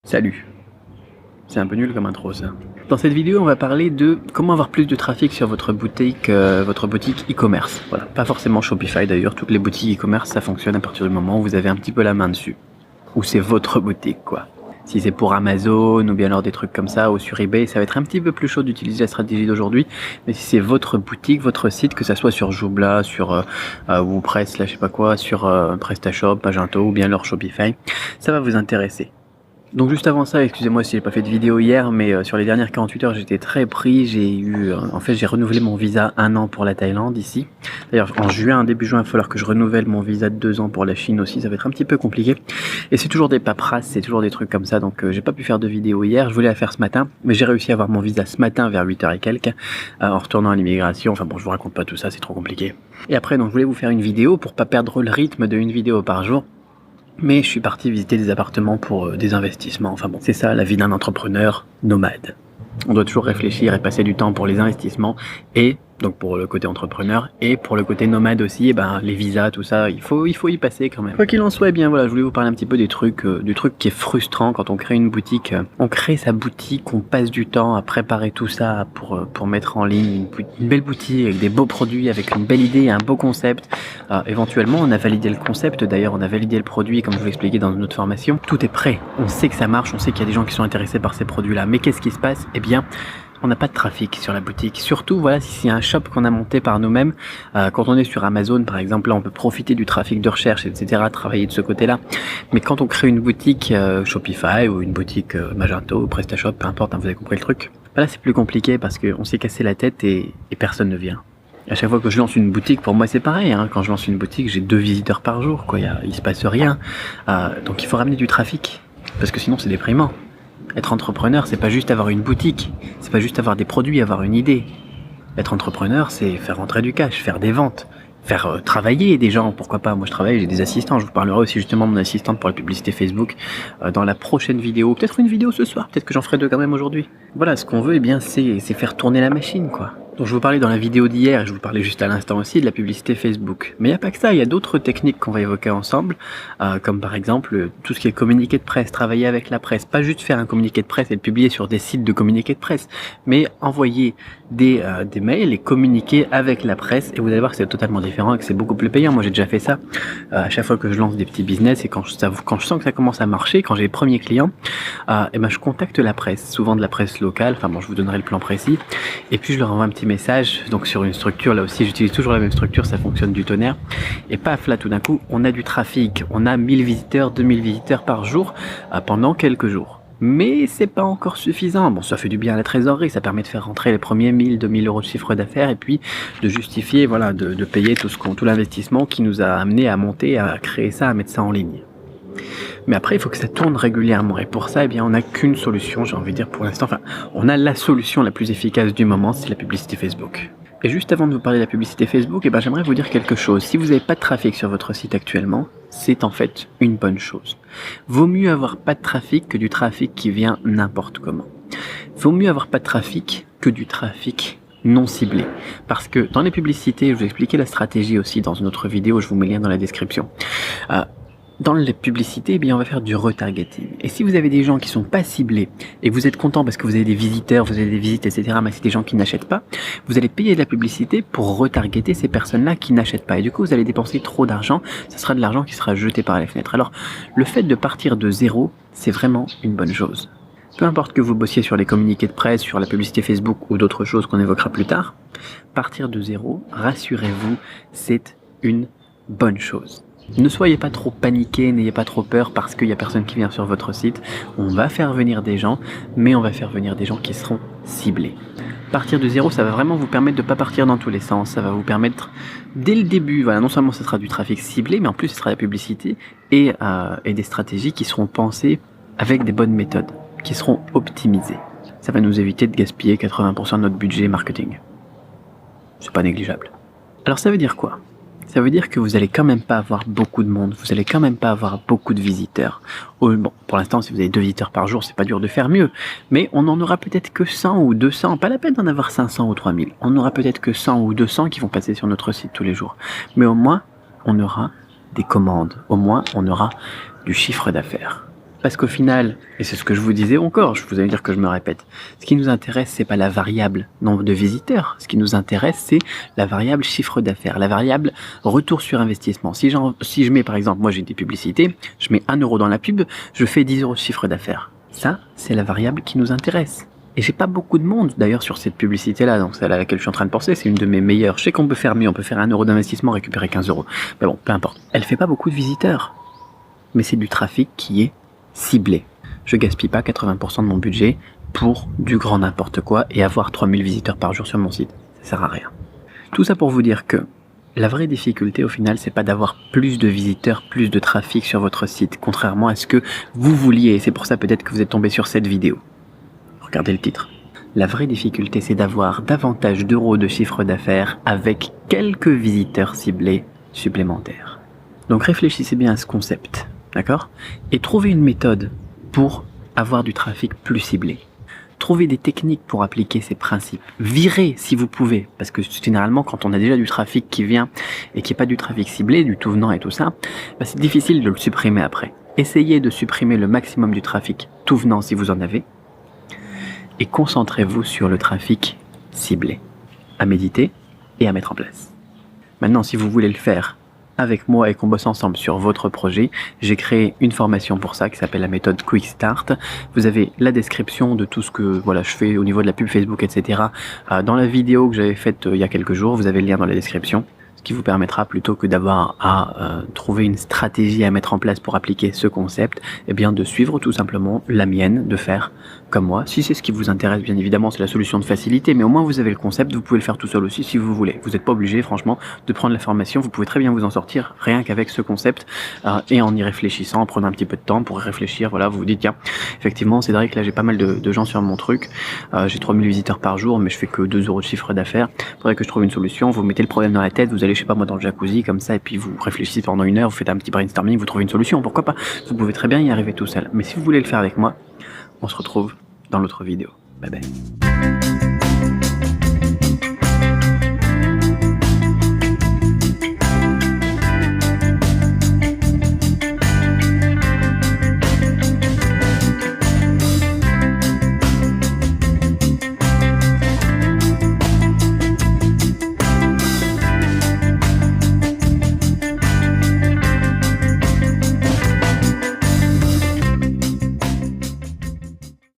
Salut. C'est un peu nul comme intro ça. Dans cette vidéo, on va parler de comment avoir plus de trafic sur votre boutique e-commerce. Voilà, pas forcément Shopify d'ailleurs, toutes les boutiques e-commerce ça fonctionne à partir du moment où vous avez un petit peu la main dessus. Ou c'est votre boutique quoi. Si c'est pour Amazon ou bien alors des trucs comme ça ou sur eBay, ça va être un petit peu plus chaud d'utiliser la stratégie d'aujourd'hui. Mais si c'est votre boutique, votre site, que ça soit sur Joomla, sur WooPress, là je sais pas quoi, sur PrestaShop, Magento ou bien leur Shopify, ça va vous intéresser. Donc juste avant ça, excusez-moi si j'ai pas fait de vidéo hier, mais sur les dernières 48 heures j'étais très pris, j'ai renouvelé mon visa 1 an pour la Thaïlande ici. D'ailleurs en juin, début juin, il va falloir que je renouvelle mon visa de 2 ans pour la Chine aussi, ça va être un petit peu compliqué. Et c'est toujours des paperasses, c'est toujours des trucs comme ça, donc j'ai pas pu faire de vidéo hier, je voulais la faire ce matin, mais j'ai réussi à avoir mon visa ce matin vers 8h et quelques, en retournant à l'immigration, enfin bon je vous raconte pas tout ça, c'est trop compliqué. Et après donc je voulais vous faire une vidéo pour pas perdre le rythme d'une vidéo par jour. Mais je suis parti visiter des appartements pour des investissements. Enfin bon, c'est ça la vie d'un entrepreneur nomade. On doit toujours réfléchir et passer du temps pour les investissements et donc pour le côté entrepreneur et pour le côté nomade aussi, et ben les visas, tout ça, il faut y passer quand même. Quoi qu'il en soit, eh bien voilà, je voulais vous parler un petit peu des trucs, du truc qui est frustrant quand on crée une boutique. On crée sa boutique, on passe du temps à préparer tout ça pour mettre en ligne une belle boutique avec des beaux produits, avec une belle idée, un beau concept. Éventuellement, on a validé le concept, d'ailleurs on a validé le produit, comme je vous l'ai expliqué dans une autre formation. Tout est prêt, on sait que ça marche, on sait qu'il y a des gens qui sont intéressés par ces produits-là. Mais qu'est-ce qui se passe? Eh bien, on n'a pas de trafic sur la boutique. Surtout, voilà, si c'est un shop qu'on a monté par nous-mêmes, quand on est sur Amazon, par exemple, là, on peut profiter du trafic de recherche, etc., travailler de ce côté-là. Mais quand on crée une boutique Shopify ou une boutique Magento ou PrestaShop, peu importe, hein, vous avez compris le truc. Là, c'est plus compliqué parce qu'on s'est cassé la tête et personne ne vient. À chaque fois que je lance une boutique, pour moi c'est pareil, hein. Quand je lance une boutique, j'ai 2 visiteurs par jour, quoi. Il se passe rien. Donc il faut ramener du trafic, parce que sinon c'est déprimant. Être entrepreneur, c'est pas juste avoir une boutique, c'est pas juste avoir des produits, avoir une idée. Être entrepreneur, c'est faire rentrer du cash, faire des ventes, faire travailler des gens, pourquoi pas. Moi je travaille, j'ai des assistants, je vous parlerai aussi justement de mon assistante pour la publicité Facebook dans la prochaine vidéo, peut-être une vidéo ce soir, peut-être que j'en ferai 2 quand même aujourd'hui. Voilà, ce qu'on veut, eh bien c'est faire tourner la machine quoi. Donc je vous parlais dans la vidéo d'hier, et je vous parlais juste à l'instant aussi de la publicité Facebook. Mais il n'y a pas que ça, il y a d'autres techniques qu'on va évoquer ensemble, comme par exemple tout ce qui est communiqué de presse, travailler avec la presse, pas juste faire un communiqué de presse et le publier sur des sites de communiqué de presse, mais envoyer des mails et communiquer avec la presse, et vous allez voir que c'est totalement différent et que c'est beaucoup plus payant. Moi j'ai déjà fait ça à chaque fois que je lance des petits business, et quand je sens que ça commence à marcher, quand j'ai les premiers clients, et ben je contacte la presse, souvent de la presse locale, enfin bon je vous donnerai le plan précis, et puis je leur envoie un petit message, donc sur une structure, là aussi j'utilise toujours la même structure, ça fonctionne du tonnerre, et paf, là tout d'un coup on a du trafic, on a 1000 visiteurs, 2000 visiteurs par jour pendant quelques jours. Mais c'est pas encore suffisant. Bon, ça fait du bien à la trésorerie, ça permet de faire rentrer les premiers 1000, 2000 euros de chiffre d'affaires, et puis de justifier, voilà, de payer tout l'investissement qui nous a amené à monter, à créer ça, à mettre ça en ligne. Mais après, il faut que ça tourne régulièrement. Et pour ça, eh bien, on n'a qu'une solution, j'ai envie de dire pour l'instant. Enfin, on a la solution la plus efficace du moment, c'est la publicité Facebook. Et juste avant de vous parler de la publicité Facebook, eh ben, j'aimerais vous dire quelque chose. Si vous n'avez pas de trafic sur votre site actuellement, c'est en fait une bonne chose. Vaut mieux avoir pas de trafic que du trafic qui vient n'importe comment. Vaut mieux avoir pas de trafic que du trafic non ciblé. Parce que dans les publicités, je vous ai expliqué la stratégie aussi dans une autre vidéo, je vous mets le lien dans la description. Dans les publicités, eh bien, on va faire du retargeting. Et si vous avez des gens qui sont pas ciblés et que vous êtes content parce que vous avez des visiteurs, vous avez des visites, etc., mais c'est des gens qui n'achètent pas, vous allez payer de la publicité pour retargeter ces personnes-là qui n'achètent pas. Et du coup, vous allez dépenser trop d'argent, ce sera de l'argent qui sera jeté par les fenêtres. Alors, le fait de partir de zéro, c'est vraiment une bonne chose. Peu importe que vous bossiez sur les communiqués de presse, sur la publicité Facebook ou d'autres choses qu'on évoquera plus tard, partir de zéro, rassurez-vous, c'est une bonne chose. Ne soyez pas trop paniqués, n'ayez pas trop peur parce qu'il n'y a personne qui vient sur votre site. On va faire venir des gens, mais on va faire venir des gens qui seront ciblés. Partir de zéro, ça va vraiment vous permettre de ne pas partir dans tous les sens. Ça va vous permettre, dès le début, voilà, non seulement ce sera du trafic ciblé, mais en plus ce sera la publicité et des stratégies qui seront pensées avec des bonnes méthodes, qui seront optimisées. Ça va nous éviter de gaspiller 80% de notre budget marketing. C'est pas négligeable. Alors ça veut dire quoi ? Ça veut dire que vous allez quand même pas avoir beaucoup de monde, vous allez quand même pas avoir beaucoup de visiteurs. Bon, pour l'instant, si vous avez 2 visiteurs par jour, c'est pas dur de faire mieux, mais on en aura peut-être que 100 ou 200, pas la peine d'en avoir 500 ou 3000. On aura peut-être que 100 ou 200 qui vont passer sur notre site tous les jours. Mais au moins, on aura des commandes, au moins, on aura du chiffre d'affaires. Parce qu'au final, et c'est ce que je vous disais encore, je vous allez dire que je me répète, ce qui nous intéresse, c'est pas la variable nombre de visiteurs. Ce qui nous intéresse, c'est la variable chiffre d'affaires, la variable retour sur investissement. Si je mets, par exemple, moi j'ai des publicités, je mets 1 euro dans la pub, je fais 10 euros de chiffre d'affaires. Ça, c'est la variable qui nous intéresse. Et j'ai pas beaucoup de monde d'ailleurs sur cette publicité-là, donc celle à laquelle je suis en train de penser, c'est une de mes meilleures. Je sais qu'on peut faire mieux, on peut faire 1 euro d'investissement, récupérer 15 euros. Mais bon, peu importe. Elle fait pas beaucoup de visiteurs. Mais c'est du trafic qui est ciblé. Je gaspille pas 80% de mon budget pour du grand n'importe quoi et avoir 3000 visiteurs par jour sur mon site. Ça sert à rien. Tout ça pour vous dire que la vraie difficulté au final, c'est pas d'avoir plus de visiteurs, plus de trafic sur votre site, contrairement à ce que vous vouliez. Et c'est pour ça peut-être que vous êtes tombé sur cette vidéo. Regardez le titre. La vraie difficulté, c'est d'avoir davantage d'euros de chiffre d'affaires avec quelques visiteurs ciblés supplémentaires. Donc réfléchissez bien à ce concept, d'accord? Et trouvez une méthode pour avoir du trafic plus ciblé. Trouvez des techniques pour appliquer ces principes. Virez si vous pouvez, parce que généralement quand on a déjà du trafic qui vient et qui n'est pas du trafic ciblé, du tout venant et tout ça, c'est difficile de le supprimer après. Essayez de supprimer le maximum du trafic tout venant si vous en avez, et concentrez-vous sur le trafic ciblé, à méditer et à mettre en place. Maintenant, si vous voulez le faire avec moi et qu'on bosse ensemble sur votre projet, j'ai créé une formation pour ça qui s'appelle la méthode Quick Start. Vous avez la description de tout ce que je fais au niveau de la pub Facebook, etc. Dans la vidéo que j'avais faite il y a quelques jours, vous avez le lien dans la description. Ce qui vous permettra, plutôt que d'avoir à trouver une stratégie à mettre en place pour appliquer ce concept, eh bien de suivre tout simplement la mienne, de faire comme moi. Si c'est ce qui vous intéresse, bien évidemment, c'est la solution de facilité, mais au moins vous avez le concept, vous pouvez le faire tout seul aussi si vous voulez. Vous n'êtes pas obligé, franchement, de prendre la formation, vous pouvez très bien vous en sortir rien qu'avec ce concept et en y réfléchissant, en prenant un petit peu de temps pour réfléchir. Voilà, vous vous dites, tiens, effectivement, c'est vrai que là j'ai pas mal de gens sur mon truc, j'ai 3000 visiteurs par jour, mais je fais que 2 euros de chiffre d'affaires. Il faudrait que je trouve une solution. Vous mettez le problème dans la tête, vous allez, je sais pas moi, dans le jacuzzi comme ça, et puis vous réfléchissez pendant 1 heure, vous faites un petit brainstorming, vous trouvez une solution, pourquoi pas. Vous pouvez très bien y arriver tout seul. Mais si vous voulez le faire avec moi, on se retrouve dans l'autre vidéo. Bye bye.